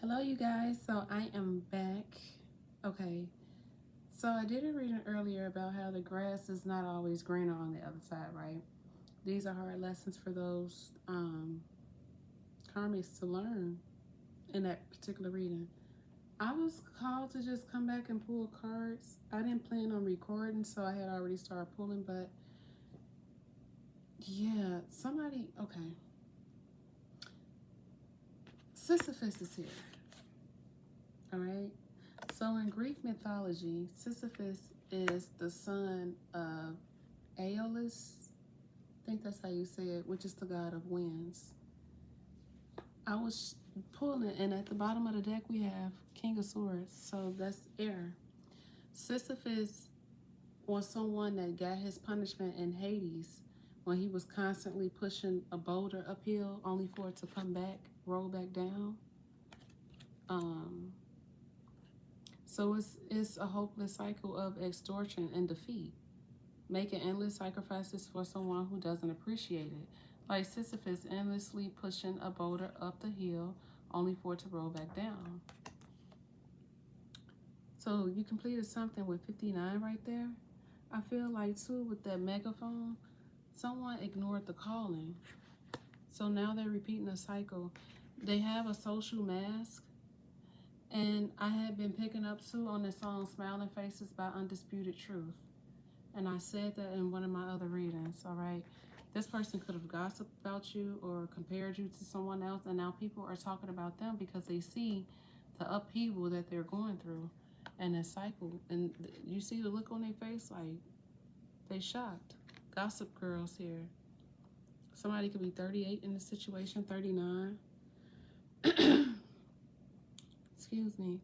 Hello, you guys. So I am back. Okay. So I did a reading earlier about how the grass is not always greener on the other side, right? These are hard lessons for those karmics to learn in that particular reading. I was called to just come back and pull cards. I didn't plan on recording, so I had already started pulling, but yeah, somebody, okay. Sisyphus is here, all right? So in Greek mythology, Sisyphus is the son of Aeolus, I think that's how you say it, which is the god of winds. I was pulling, and at the bottom of the deck we have King of Swords, so that's air. Sisyphus was someone that got his punishment in Hades when he was constantly pushing a boulder uphill only for it to come back, roll back down. So it's a hopeless cycle of extortion and defeat, making endless sacrifices for someone who doesn't appreciate it. Like Sisyphus endlessly pushing a boulder up the hill only for it to roll back down. So you completed something with 59 right there. I feel like too with that megaphone, someone ignored the calling. So now they're repeating a cycle. They have a social mask. And I had been picking up too on the song Smiling Faces by Undisputed Truth. And I said that in one of my other readings, all right? This person could have gossiped about you or compared you to someone else, and now people are talking about them because they see the upheaval that they're going through and the cycle. And you see the look on their face like they shocked. Gossip girls here. Somebody could be 38 in the situation, 39. Excuse me.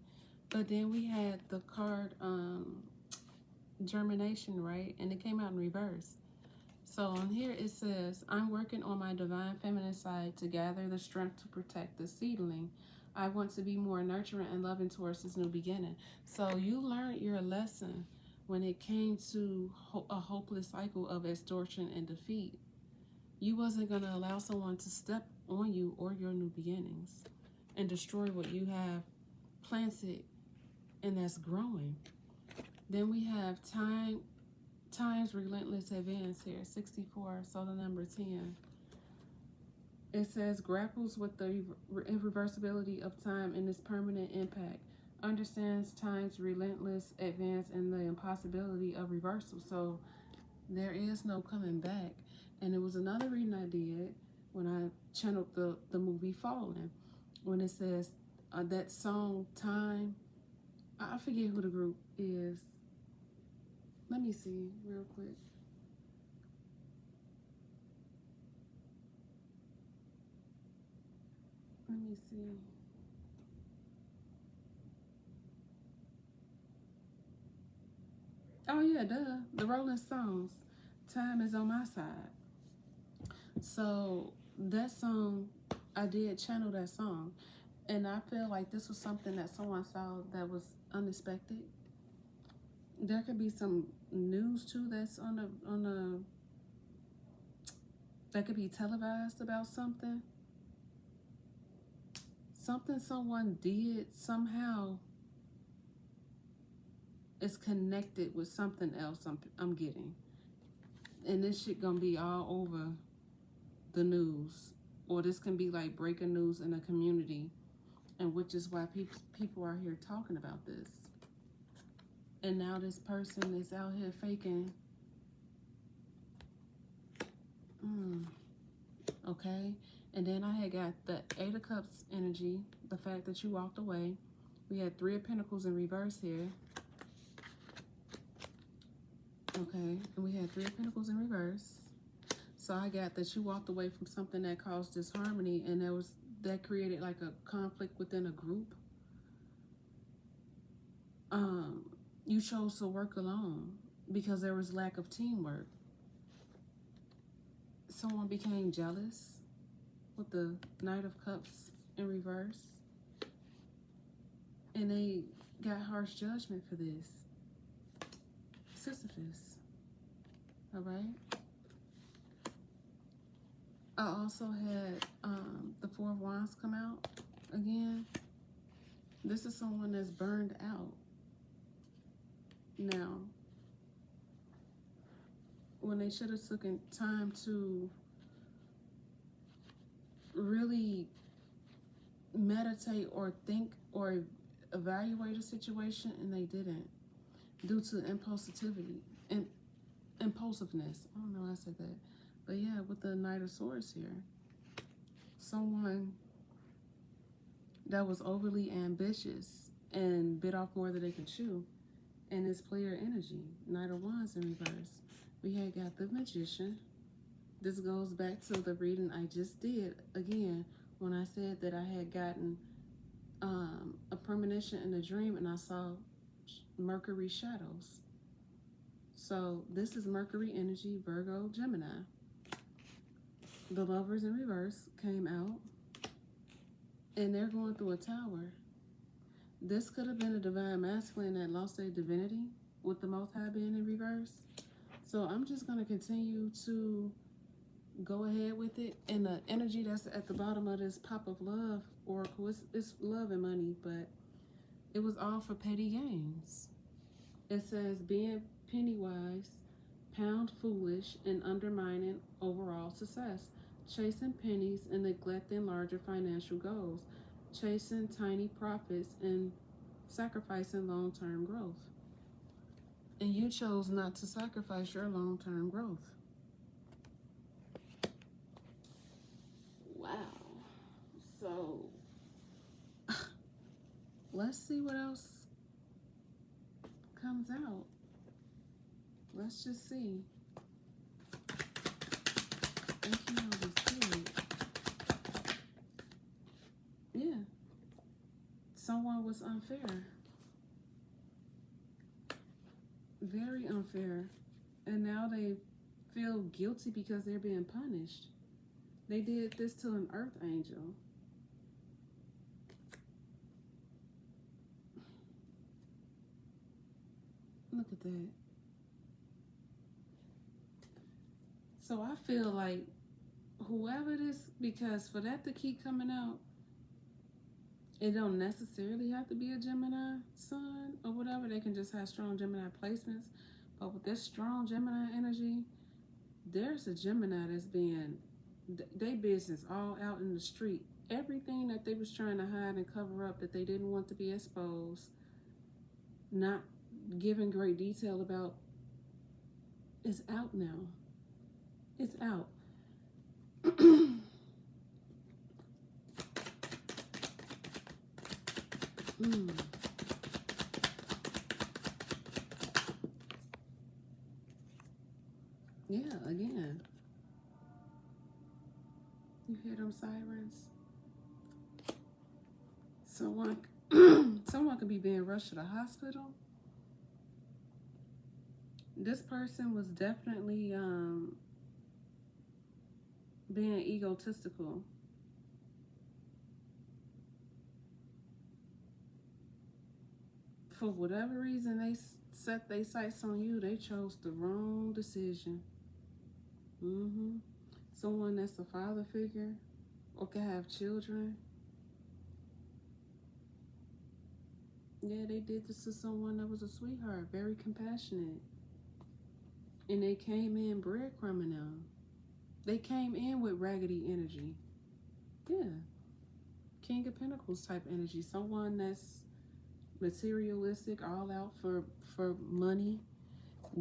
But then we had the card germination, right? And it came out in reverse. So on here it says, I'm working on my divine feminine side to gather the strength to protect the seedling. I want to be more nurturing and loving towards this new beginning. So you learned your lesson when it came to a hopeless cycle of extortion and defeat. You wasn't going to allow someone to step on you or your new beginnings and destroy what you have planted and that's growing. Then we have time's relentless advance here, 64, so the number 10. It says grapples with the irreversibility of time and its permanent impact, understands time's relentless advance and the impossibility of reversal. So there is no coming back. And it was another reading I did when I channeled the movie Fallen, when it says that song Time, I forget who the group is. Let me see real quick. Let me see. Oh yeah, duh. The Rolling Stones. Time is on my side. So that song, I did channel that song. And I feel like this was something that someone saw that was unexpected. There could be some news too that's on the that could be televised about something. Something someone did somehow is connected with something else I'm getting. And this shit gonna be all over the news. Or this can be like breaking news in a community. And which is why people are here talking about this. And now this person is out here faking. Okay. And then I had got the 8 of Cups energy. The fact that you walked away. We had 3 of Pentacles in reverse here. Okay. And we had 3 of Pentacles in reverse. So I got that you walked away from something that caused disharmony. And that created like a conflict within a group. You chose to work alone because there was lack of teamwork. Someone became jealous with the Knight of Cups in reverse. And they got harsh judgment for this. Sisyphus. Alright? I also had the 4 of Wands come out again. This is someone that's burned out. Now, when they should have taken time to really meditate or think or evaluate a situation, and they didn't, due to impulsivity and impulsiveness. I don't know how I said that, but yeah, with the Knight of Swords here, someone that was overly ambitious and bit off more than they could chew, and it's player energy. Knight of Wands in reverse. We had got the Magician. This goes back to the reading I just did again when I said that I had gotten a premonition in a dream and I saw Mercury shadows. So this is Mercury energy, Virgo, Gemini. The Lovers in reverse came out, and they're going through a tower. This could have been a divine masculine that lost their divinity with the Most High being in reverse. So I'm just going to continue to go ahead with it. And the energy that's at the bottom of this Pop of Love oracle, it's love and money, but it was all for petty gains. It says being penny wise, pound foolish, and undermining overall success, chasing pennies and neglecting larger financial goals, chasing tiny profits and sacrificing long-term growth. And you chose not to sacrifice your long-term growth. Wow. So let's see what else comes out. Let's just see. Thank you, Holy Spirit. Yeah. Someone was unfair. Very unfair. And now they feel guilty because they're being punished. They did this to an earth angel. Look at that. So I feel like whoever this, because for that to keep coming out, it don't necessarily have to be a Gemini sun or whatever. They can just have strong Gemini placements. But with this strong Gemini energy, there's a Gemini that's being, they business all out in the street. Everything that they was trying to hide and cover up that they didn't want to be exposed, not giving great detail about, is out now. It's out. Yeah, again. You hear them sirens? Someone could be being rushed to the hospital. This person was definitely being egotistical. For whatever reason they set their sights on you, they chose the wrong decision. Someone that's a father figure or can have children. Yeah, they did this to someone that was a sweetheart, very compassionate. And they came in breadcrumbing them. They came in with raggedy energy. Yeah. King of Pentacles type energy. Someone that's materialistic, all out for money,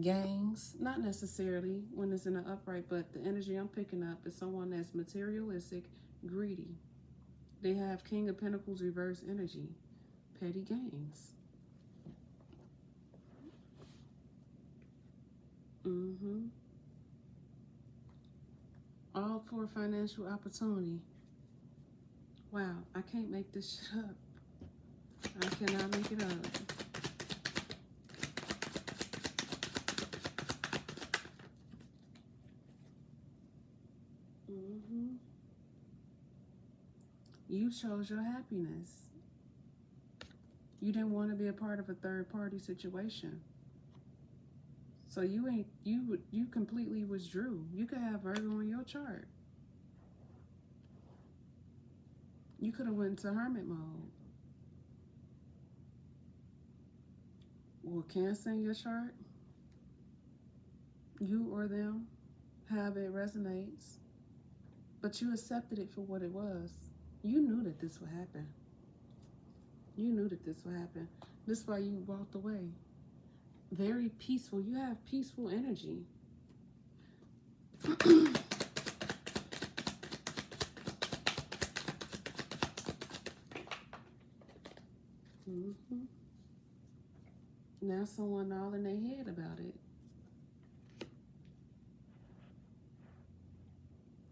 gains. Not necessarily when it's in an upright, but the energy I'm picking up is someone that's materialistic, greedy. They have King of Pentacles reverse energy. Petty gains. All for financial opportunity. Wow, I can't make this shit up. I cannot make it up. You chose your happiness. You didn't want to be a part of a third-party situation. So you completely withdrew. You could have Virgo in your chart. You could have went into hermit mode. or Cancer in your chart, you or them, however it resonates, but you accepted it for what it was. You knew that this would happen. You knew that this would happen. This is why you walked away. Very peaceful. You have peaceful energy. Now someone all in their head about it.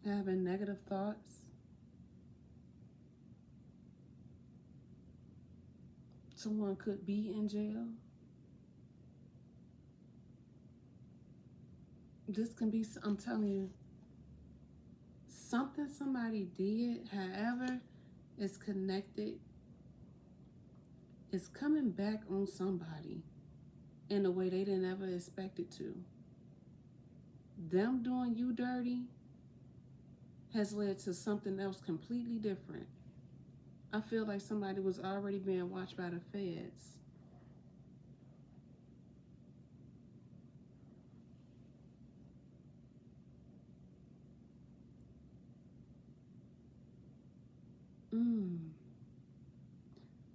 Having negative thoughts. Someone could be in jail. This can be, I'm telling you, something somebody did, however, is connected. It's coming back on somebody in a way they didn't ever expect it to. Them doing you dirty has led to something else completely different. I feel like somebody was already being watched by the feds.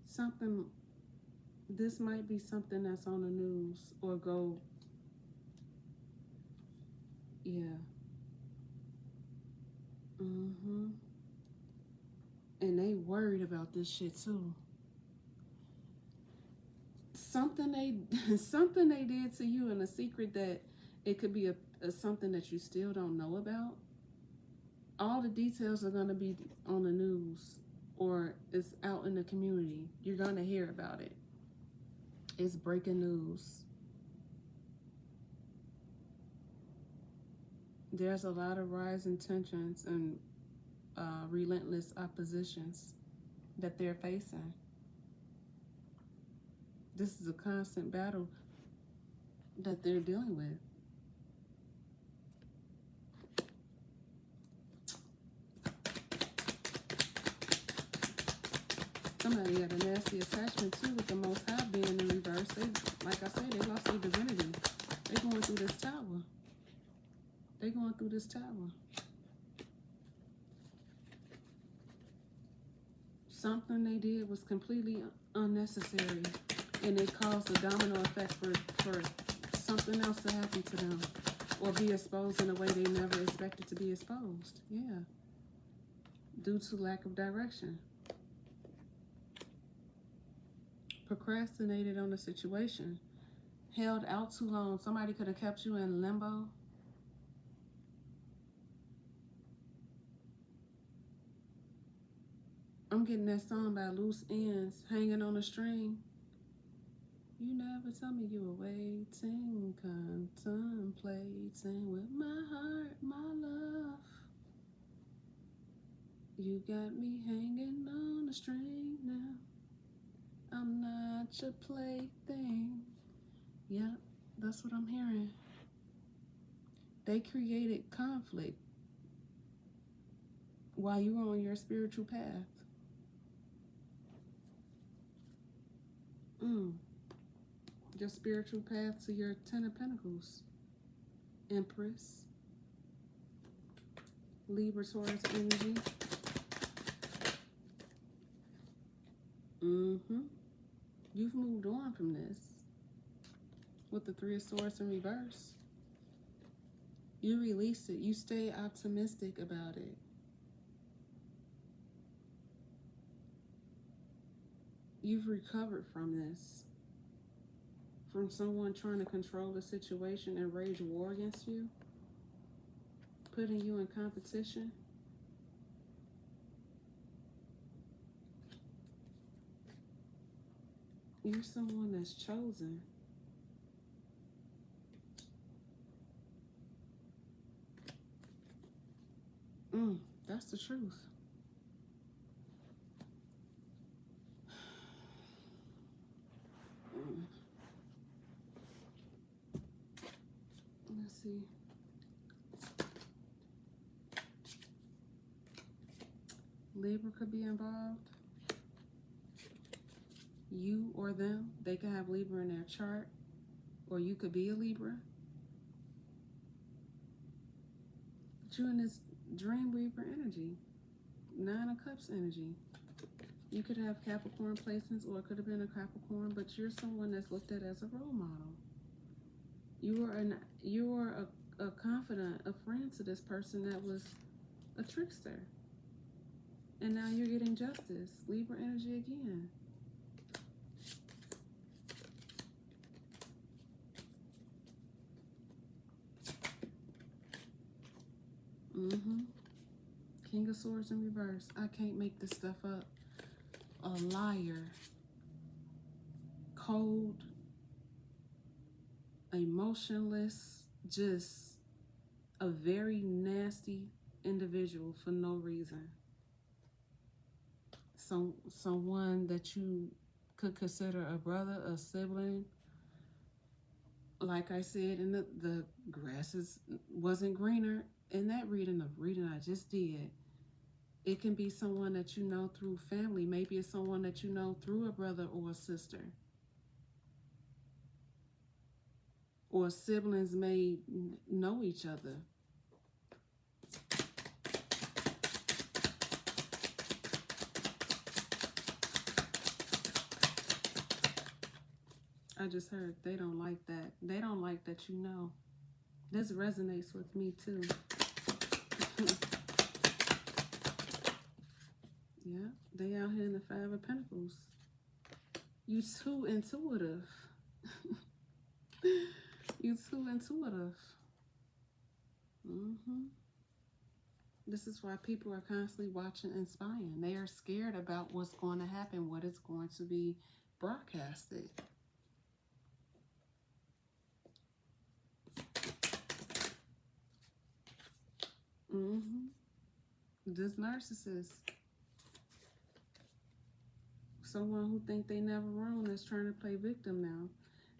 Something, this might be something that's on the news or go, yeah. And they worried about this shit too. Something they did to you in a secret that it could be a something that you still don't know about. All the details are going to be on the news or it's out in the community. You're going to hear about it. It's breaking news. There's a lot of rising tensions and relentless oppositions that they're facing. This is a constant battle that they're dealing with. Somebody had a nasty attachment too with the Most High being in reverse. They, like I said, they lost their divinity. They're going through this tower. They're going through this tower. Something they did was completely unnecessary, and it caused a domino effect for something else to happen to them or be exposed in a way they never expected to be exposed. Yeah. Due to lack of direction. Procrastinated on the situation. Held out too long. Somebody could have kept you in limbo. I'm getting that song by Loose Ends, Hanging on a String. You never tell me you were waiting, contemplating with my heart, my love. You got me hanging on a string now. I'm not your plaything. Yep, that's what I'm hearing. They created conflict while you were on your spiritual path. Your spiritual path to your Ten of Pentacles. Empress. Libra, Taurus energy. You've moved on from this. With the Three of Swords in reverse. You released it. You stay optimistic about it. You've recovered from this. From someone trying to control the situation and wage war against you. Putting you in competition. You're someone that's chosen. That's the truth. Let's see. Libra could be involved. you or them. They could have Libra in their chart, or you could be a Libra. But you're in this dream weaver energy, 9 of Cups energy. You could have Capricorn placements, or it could have been a Capricorn, but you're someone that's looked at as a role model. You are a confidant, a friend to this person that was a trickster. And now you're getting justice. Libra energy again. King of Swords in reverse. I can't make this stuff up. A liar. Cold. Emotionless. Just a very nasty individual for no reason. Someone that you could consider a brother, a sibling. Like I said, and the grass wasn't greener in that reading I just did. It can be someone that you know through family. Maybe it's someone that you know through a brother or a sister. Or siblings may know each other. I just heard they don't like that. They don't like that you know. This resonates with me too. Yeah, they out here in the 5 of Pentacles. You too intuitive. You too intuitive. This is why people are constantly watching and spying. They are scared about what's going to happen, what is going to be broadcasted. This narcissist. Someone who think they never wrong that's trying to play victim now.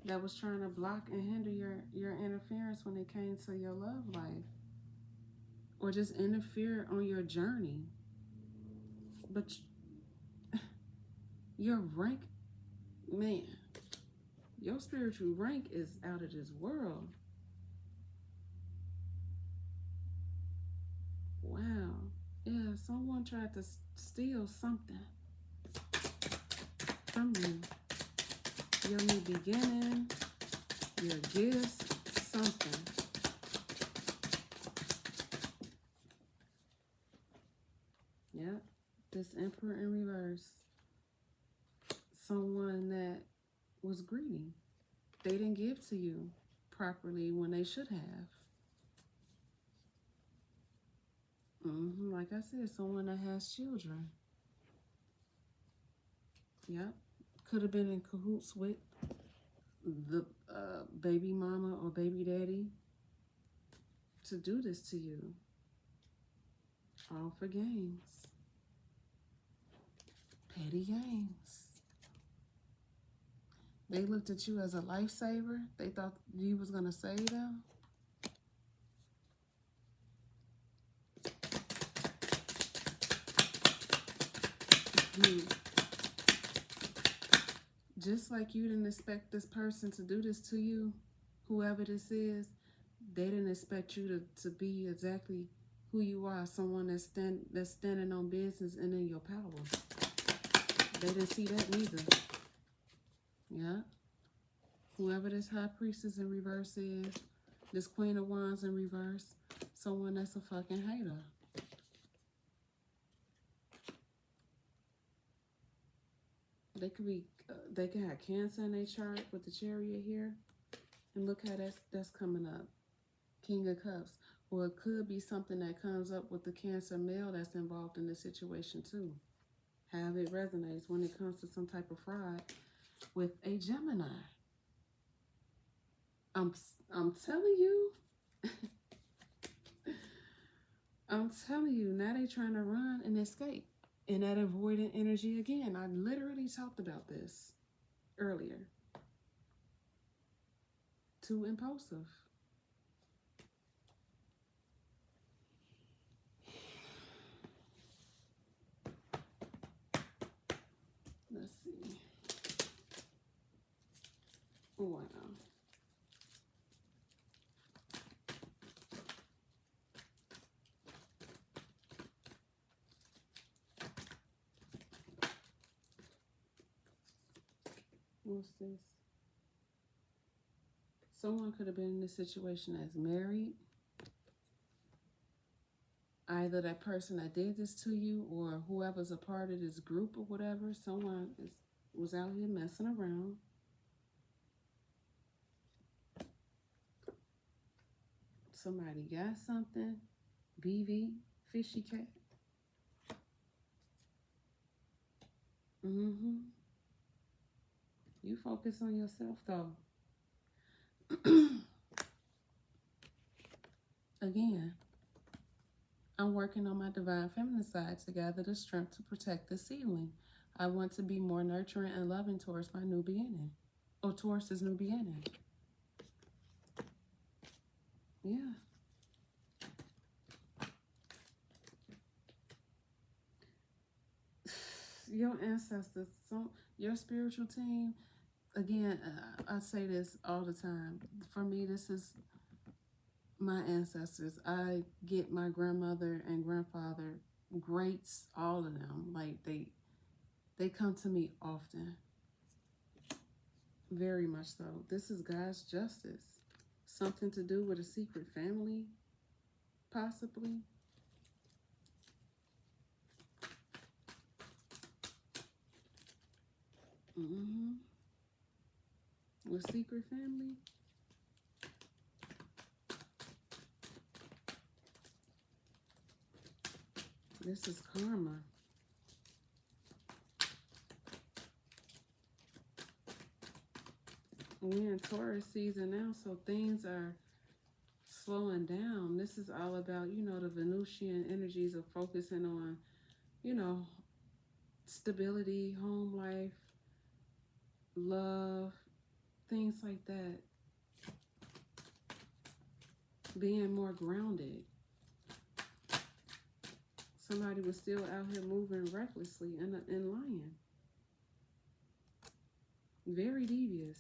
That was trying to block and hinder your interference when it came to your love life. Or just interfere on your journey. But your rank, man, your spiritual rank is out of this world. Wow. Yeah, someone tried to steal something from you. Your new beginning, your gifts, something. Yep, this Emperor in reverse. Someone that was greedy. They didn't give to you properly when they should have. Like I said, someone that has children. Yep. Could have been in cahoots with the baby mama or baby daddy to do this to you. All for games. Petty games. They looked at you as a lifesaver. They thought you was going to save them. Just like you didn't expect this person to do this to you, whoever this is, they didn't expect you to be exactly who you are, someone that's standing on business and in your power. They didn't see that neither. Yeah. Whoever this High Priestess in reverse is, this Queen of Wands in reverse, someone that's a fucking hater. They could be, they could have Cancer in their chart with the Chariot here. And look how that's coming up. King of Cups. Or it could be something that comes up with the Cancer male that's involved in the situation too. How it resonates when it comes to some type of fraud with a Gemini. I'm telling you. I'm telling you, now they trying to run and escape. And that avoidant energy again. I literally talked about this earlier. Too impulsive. Let's see. Wow. What's this? Someone could have been in this situation as married. Either that person that did this to you or whoever's a part of this group or whatever. Someone was out here messing around. Somebody got something. BV, fishy cat. You focus on yourself though. Again, I'm working on my divine feminine side to gather the strength to protect the seedling. I want to be more nurturing and loving towards my new beginning. Or towards this new beginning. Yeah. Your ancestors, your spiritual team, again, I say this all the time. For me, this is my ancestors. I get my grandmother and grandfather, greats, all of them. Like they come to me often. Very much so. This is God's justice. Something to do with a secret family, possibly. With secret family. This is karma. We're in Taurus season now, so things are slowing down. This is all about, the Venusian energies of focusing on, stability, home life, love, things like that. Being more grounded. Somebody was still out here moving recklessly and lying. Very devious.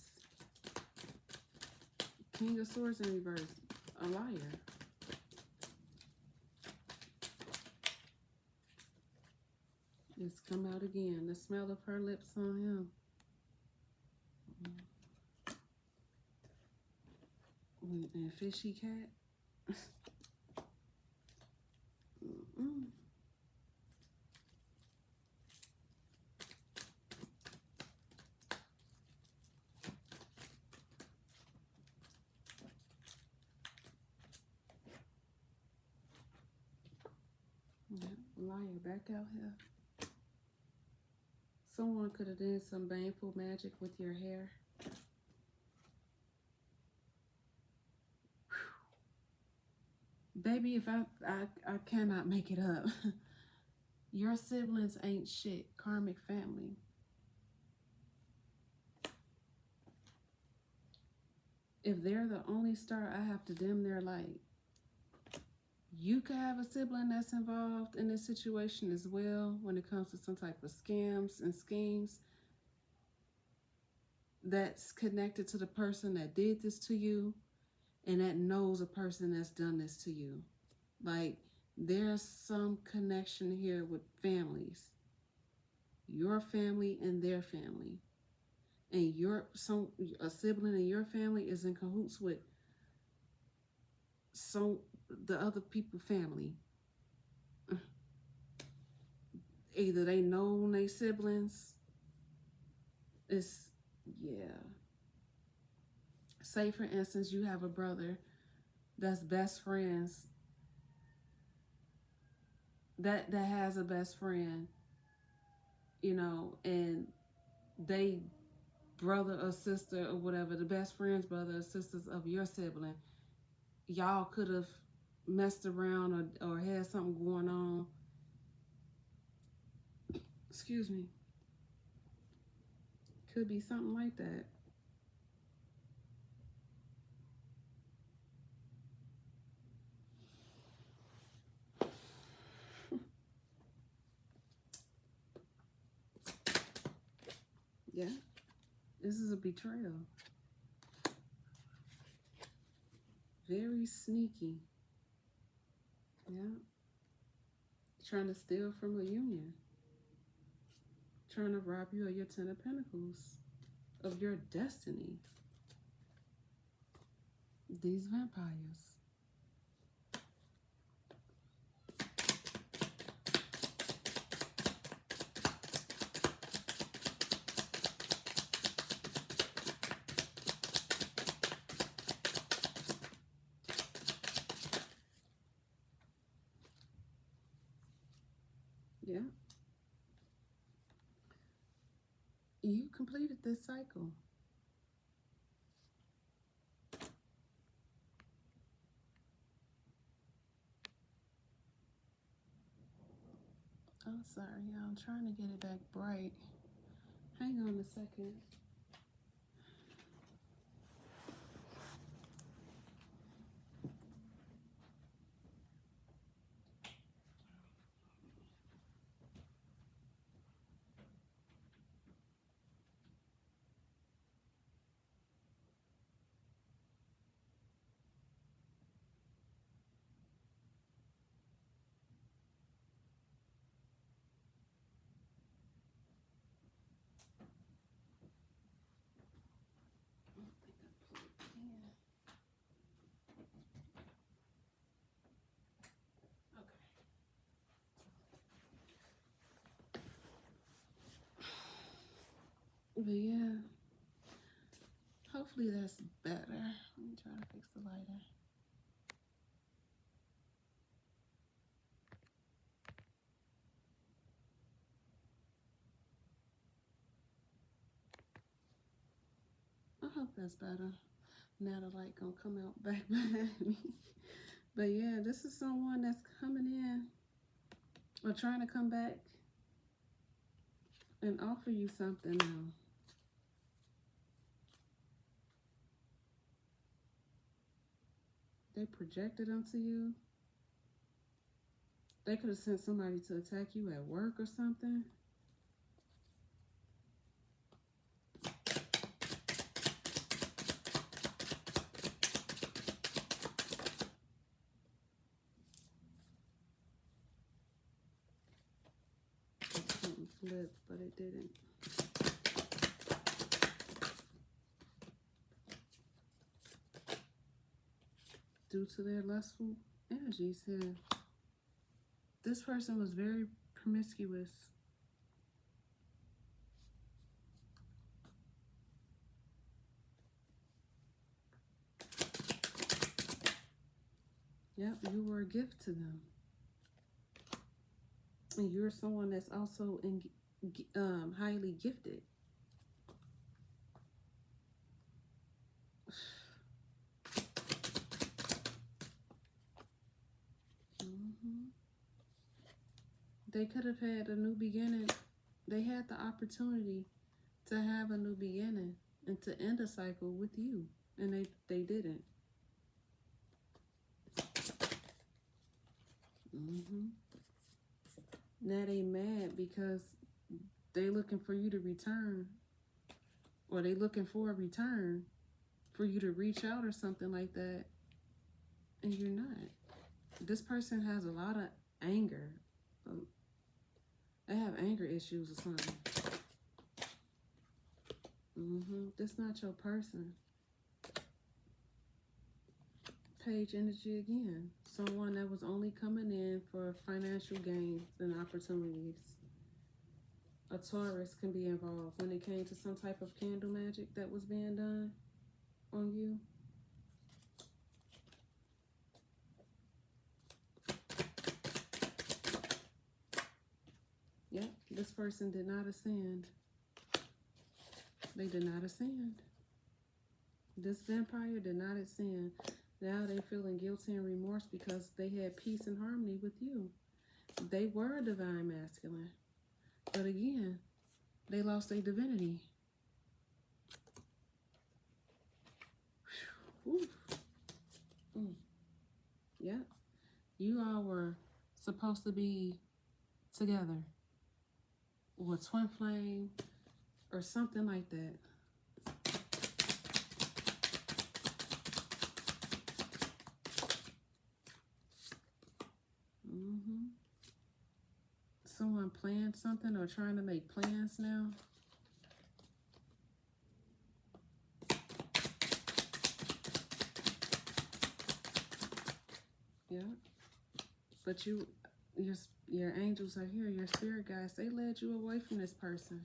King of Swords in reverse. A liar. It's come out again. The smell of her lips on him. And fishy cat. Liar, back out here. Someone could have done some baneful magic with your hair. Baby, if I cannot make it up. Your siblings ain't shit. Karmic family. If they're the only star, I have to dim their light. You could have a sibling that's involved in this situation as well when it comes to some type of scams and schemes that's connected to the person that did this to you and that knows a person that's done this to you. Like, there's some connection here with families. Your family and their family. And a sibling in your family is in cahoots with the other people's family. Either they know they siblings. Say for instance, you have a brother that's best friends. That has a best friend, and they brother or sister or whatever, the best friends, brother or sisters of your sibling. Y'all could have messed around or had something going on. Excuse me. Could be something like that. Yeah. This is a betrayal. Very sneaky. Yeah. Trying to steal from a union. Trying to rob you of your 10 of Pentacles. Of your destiny. These vampires. Yeah. You completed this cycle. I'm sorry, y'all. I'm trying to get it back bright. Hang on a second. But yeah, hopefully that's better. Let me try to fix the lighter. I hope that's better. Now the light gonna come out back behind me. But yeah, this is someone that's coming in or trying to come back and offer you something now. They projected onto you. They could have sent somebody to attack you at work or something. Something flipped, but it didn't. Due to their lustful energies here. This person was very promiscuous. Yep, you were a gift to them. And you're someone that's also highly gifted. They could have had a new beginning. They had the opportunity to have a new beginning and to end a cycle with you. And they didn't. Now they mad because they looking for you to return. Or they looking for a return for you to reach out or something like that. And you're not. This person has a lot of anger. They have anger issues or something. That's not your person. Page energy again. Someone that was only coming in for financial gains and opportunities. A Taurus can be involved when it came to some type of candle magic that was being done on you. Yep, this person did not ascend. They did not ascend. This vampire did not ascend. Now they're feeling guilty and remorse because they had peace and harmony with you. They were a divine masculine. But again, they lost their divinity. Yeah. You all were supposed to be together. Or twin flame. Or something like that. something or trying to make plans now. Yeah. But your angels are here, your spirit guides, they led you away from this person.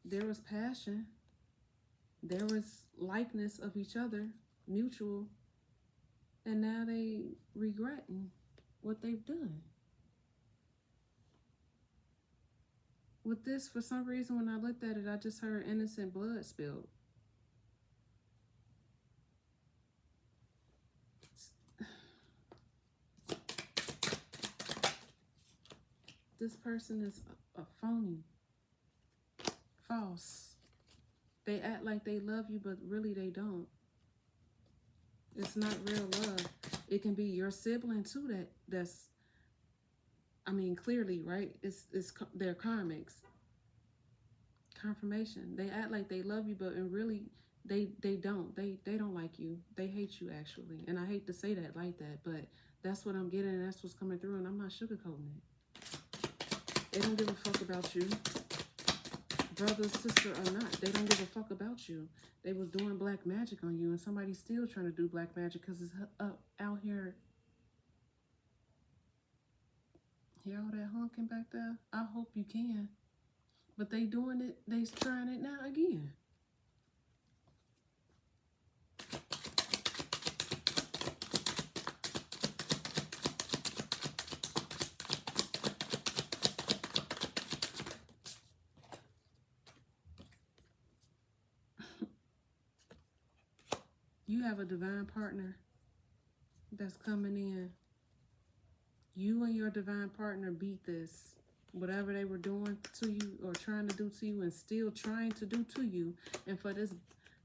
There was passion. There was likeness of each other, mutual. And now they regretting what they've done. With this, for some reason, when I looked at it, I just heard innocent blood spilled. This person is a phony, false. They act like they love you, but really they don't. It's not real love. It can be your sibling too. That's. I mean, clearly, right? They're karmics. Confirmation. They act like they love you, but really they don't. They don't like you. They hate you actually. And I hate to say that like that, but that's what I'm getting, and that's what's coming through, and I'm not sugarcoating it. They don't give a fuck about you. Brother, sister or not, they don't give a fuck about you. They was doing black magic on you, and somebody's still trying to do black magic because it's out here. Hear all that honking back there? I hope you can. But they doing it, they trying it now again. You have a divine partner that's coming in. You and your divine partner beat this. Whatever they were doing to you or trying to do to you and still trying to do to you. And for this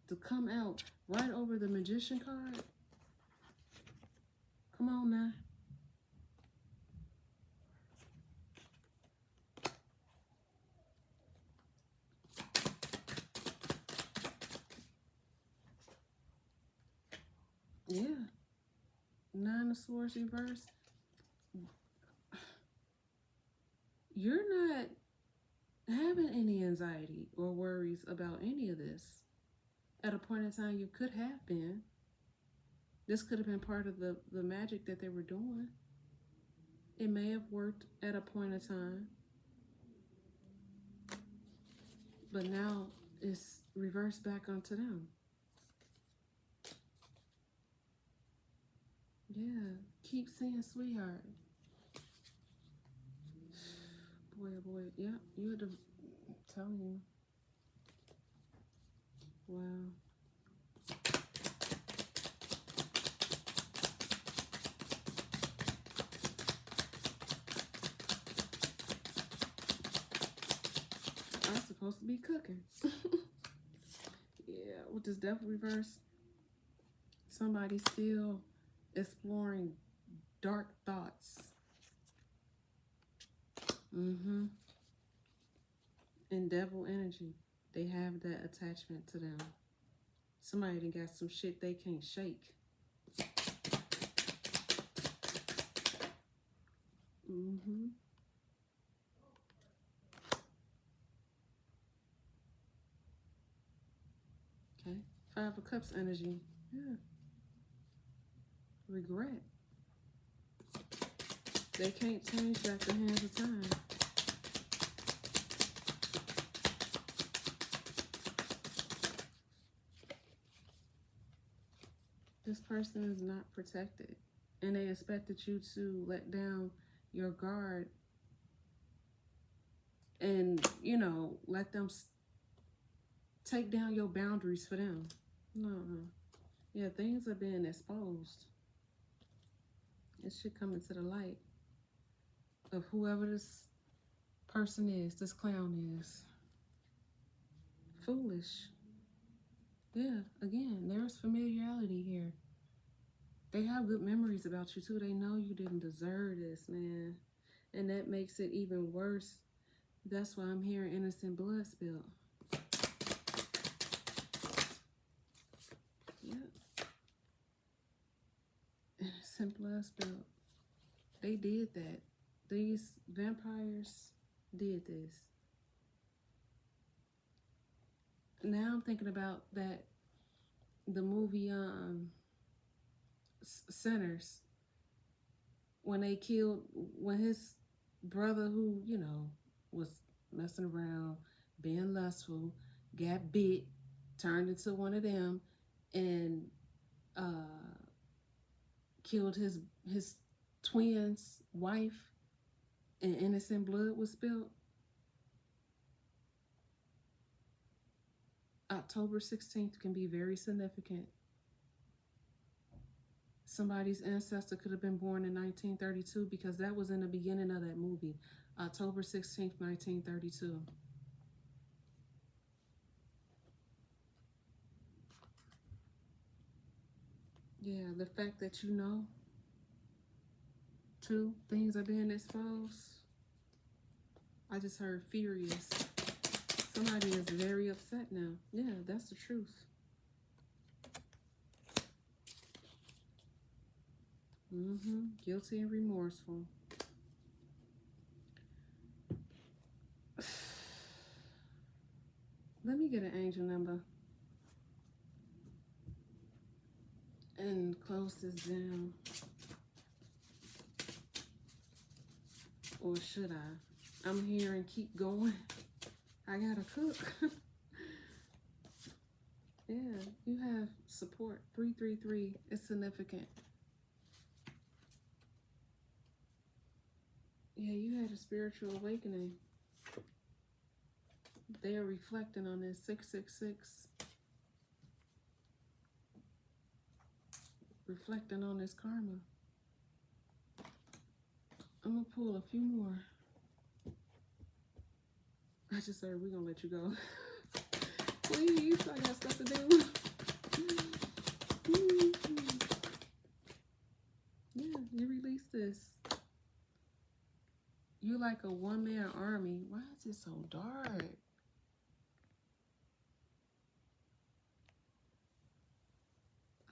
to come out right over the Magician card. Come on now. Yeah. Nine of Swords reverse. You're not having any anxiety or worries about any of this. At a point in time, you could have been. This could have been part of the magic that they were doing. It may have worked at a point in time. But now it's reversed back onto them. Yeah, keep saying sweetheart. Boy, oh boy, yeah, you had to tell you. Wow. I'm supposed to be cooking. Yeah, with this Devil reverse, somebody's still exploring dark thoughts. And devil energy, they have that attachment to them. Somebody done got some shit they can't shake. Okay, Five of Cups energy. Yeah. Regret. They can't change back the hands of time. This person is not protected. And they expected you to let down your guard and, you know, let them take down your boundaries for them. No. Yeah, things are being exposed. It should come into the light of whoever this person is, this clown is. Foolish. Yeah, again, there's familiarity here. They have good memories about you too. They know you didn't deserve this, man. And that makes it even worse. That's why I'm hearing innocent blood spilled. Yeah. Innocent blood spilled. They did that. These vampires did this. Now I'm thinking about that the movie Sinners, when they killed, when his brother, who was messing around, being lustful, got bit, turned into one of them, and uh, killed his twin's wife, and innocent blood was spilled. October 16th can be very significant. Somebody's ancestor could have been born in 1932 because that was in the beginning of that movie. October 16th, 1932. Yeah, the fact that too, things are being exposed. I just heard furious. Somebody is very upset now. Yeah, that's the truth. Guilty and remorseful. Let me get an angel number and close this down. Or should I? I'm here and keep going. I gotta cook. Yeah, you have support. 333 is significant. Yeah, you had a spiritual awakening. They are reflecting on this 666. Reflecting on this karma. I'm gonna pull a few more. I just heard we're gonna let you go. Please, I got stuff to do. Yeah, you release this. You're like a one-man army. Why is it so dark?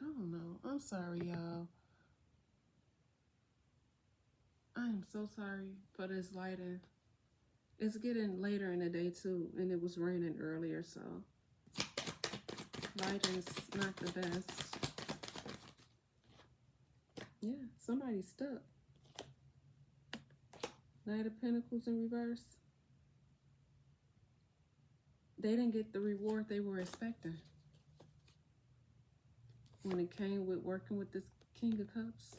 I don't know. I'm sorry, y'all. I am so sorry for this lighting. It's getting later in the day too, and it was raining earlier, so lighting's not the best. Yeah, somebody's stuck. Knight of Pentacles in reverse. They didn't get the reward they were expecting when it came with working with this King of Cups.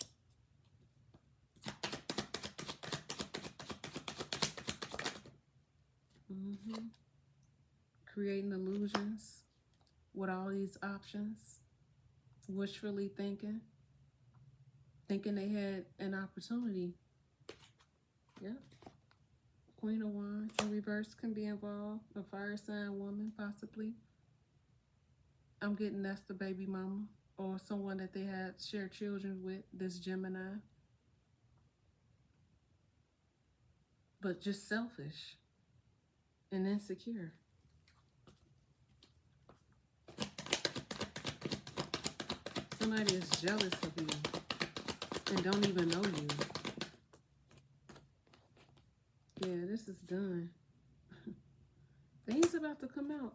Creating illusions with all these options. Wishfully thinking they had an opportunity. Yep. Queen of Wands in reverse can be involved. A fire sign woman, possibly. I'm getting that's the baby mama or someone that they had shared children with, this Gemini. But just selfish and insecure. Somebody is jealous of you and don't even know you. Yeah, this is done. Things about to come out.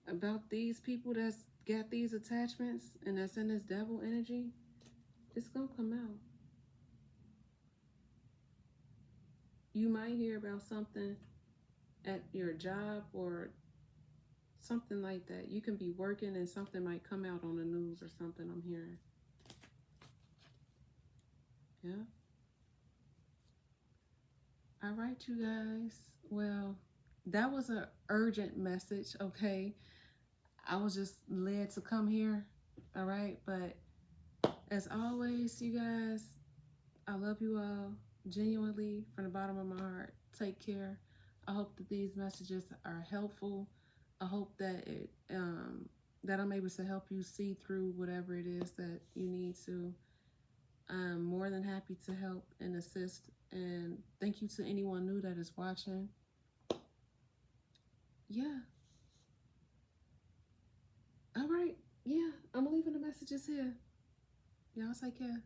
About these people that's got these attachments and that's in this devil energy. It's gonna come out. You might hear about something at your job or something like that. You can be working and something might come out on the news or something, I'm hearing. Yeah. All right, you guys. Well, that was an urgent message, okay? I was just led to come here, all right? But as always, you guys, I love you all genuinely from the bottom of my heart. Take care. I hope that these messages are helpful. I hope that that I'm able to help you see through whatever it is that you need to. I'm more than happy to help and assist. And thank you to anyone new that is watching. Yeah. All right. Yeah, I'm leaving the messages here. Y'all take care.